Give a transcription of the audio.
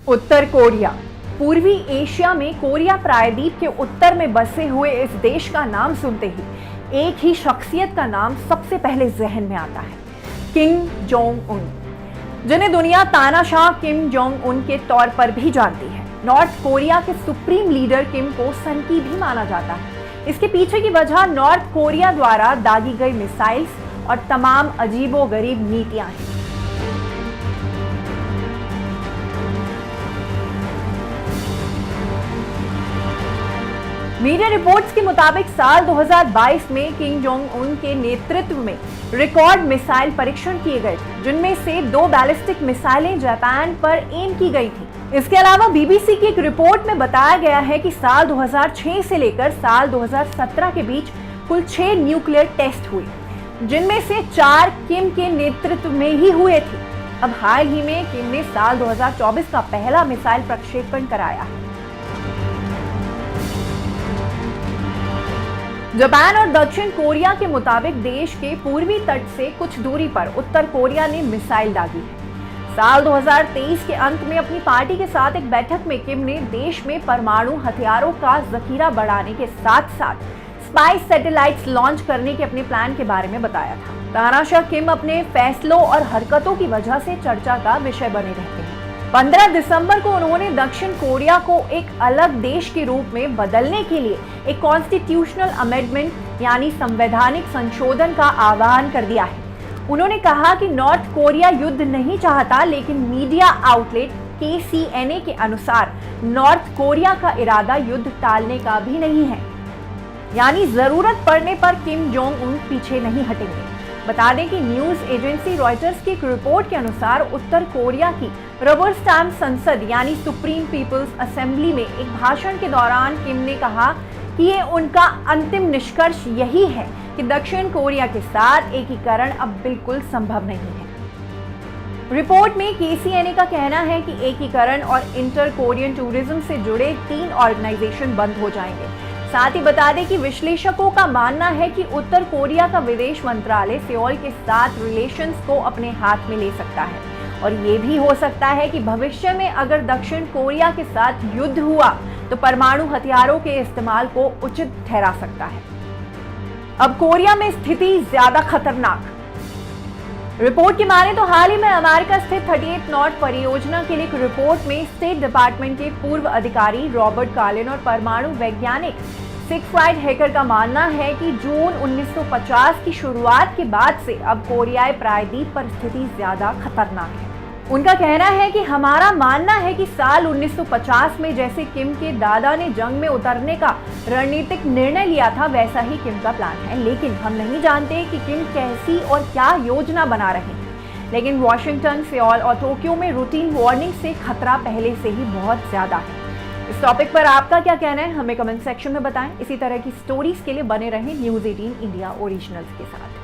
उत्तर Korea पूर्वी Asia में Korea प्रायद्वीप के उत्तर में बसे हुए इस देश का नाम सुनते ही एक ही शख्सियत का नाम सबसे पहले जहन में आता है, किम जोंग उन, जिन्हें दुनिया तानाशाह किम जोंग उन के तौर पर भी जानती है। नॉर्थ कोरिया के सुप्रीम लीडर किम को सन की भी माना जाता है। इसके पीछे की वजह नॉर्थ कोरिया द्वारा दागी गई मिसाइल्स और तमाम अजीबोगरीब नीतियां हैं। मीडिया रिपोर्ट्स के मुताबिक साल 2022 में किम जोंग उन के नेतृत्व में रिकॉर्ड मिसाइल परीक्षण किए गए थे, जिनमें से 2 बैलिस्टिक मिसाइलें जापान पर एम की गई थी। इसके अलावा बीबीसी की एक रिपोर्ट में बताया गया है कि साल 2006 से लेकर साल 2017 के बीच कुल 6 न्यूक्लियर टेस्ट हुए, जिनमें से 4 किम के नेतृत्व में ही हुए थे। अब हाल ही में किम ने साल 2024 का पहला मिसाइल प्रक्षेपण कराया है। जापान और दक्षिण कोरिया के मुताबिक देश के पूर्वी तट से कुछ दूरी पर उत्तर कोरिया ने मिसाइल दागी है। साल 2023 के अंत में अपनी पार्टी के साथ एक बैठक में किम ने देश में परमाणु हथियारों का जखीरा बढ़ाने के साथ साथ स्पाई सैटेलाइट्स लॉन्च करने के अपने प्लान के बारे में बताया था। तानाशाह किम अपने फैसलों और हरकतों की वजह से चर्चा का विषय बने रहते हैं। 15 दिसंबर को उन्होंने दक्षिण कोरिया को एक अलग देश के रूप में बदलने के लिए एक कॉन्स्टिट्यूशनल अमेंडमेंट यानी संवैधानिक संशोधन का आह्वान कर दिया है। उन्होंने कहा कि नॉर्थ कोरिया युद्ध नहीं चाहता, लेकिन मीडिया आउटलेट KCNA के अनुसार नॉर्थ कोरिया का इरादा युद्ध टालने का भी नहीं है, यानी जरूरत पड़ने पर किम जोंग उन पीछे नहीं हटेंगे। बता दें कि न्यूज एजेंसी रॉयटर्स की एक रिपोर्ट के अनुसार उत्तर कोरिया की रबर स्टैम्प संसद यानी सुप्रीम पीपल्स असेंबली में एक भाषण के दौरान किम ने कहा कि ये उनका अंतिम निष्कर्ष यही है कि दक्षिण कोरिया के साथ एकीकरण अब बिल्कुल संभव नहीं है। रिपोर्ट में KCNA का कहना है कि एकीकरण और इंटर कोरियन टूरिज्म से जुड़े 3 ऑर्गेनाइजेशन बंद हो जाएंगे। साथ ही बता दें कि विश्लेषकों का मानना है कि उत्तर कोरिया का विदेश मंत्रालय सियोल के साथ रिलेशंस को अपने हाथ में ले सकता है, और ये भी हो सकता है कि भविष्य में अगर दक्षिण कोरिया के साथ युद्ध हुआ तो परमाणु हथियारों के इस्तेमाल को उचित ठहरा सकता है। अब कोरिया में स्थिति ज्यादा खतरनाक। रिपोर्ट की माने तो हाल ही में अमेरिका स्थित 38 नॉर्थ परियोजना के लिए एक रिपोर्ट में स्टेट डिपार्टमेंट के पूर्व अधिकारी रॉबर्ट कार्लिन और परमाणु वैज्ञानिक सिगफ्राइड हैकर का मानना है कि जून 1950 की शुरुआत के बाद से अब कोरियाई प्रायद्वीप पर स्थिति ज्यादा खतरनाक है। उनका कहना है कि हमारा मानना है कि साल 1950 में जैसे किम के दादा ने जंग में उतरने का रणनीतिक निर्णय लिया था, वैसा ही किम का प्लान है, लेकिन हम नहीं जानते कि किम कैसी और क्या योजना बना रहे हैं। लेकिन वॉशिंगटन, सियोल और टोक्यो में रूटीन वार्निंग से खतरा पहले से ही बहुत ज्यादा है। इस टॉपिक पर आपका क्या कहना है, हमें कमेंट सेक्शन में बताएं। इसी तरह की स्टोरीज के लिए बने रहें न्यूज़ 18 इंडिया ओरिजिनल्स के साथ।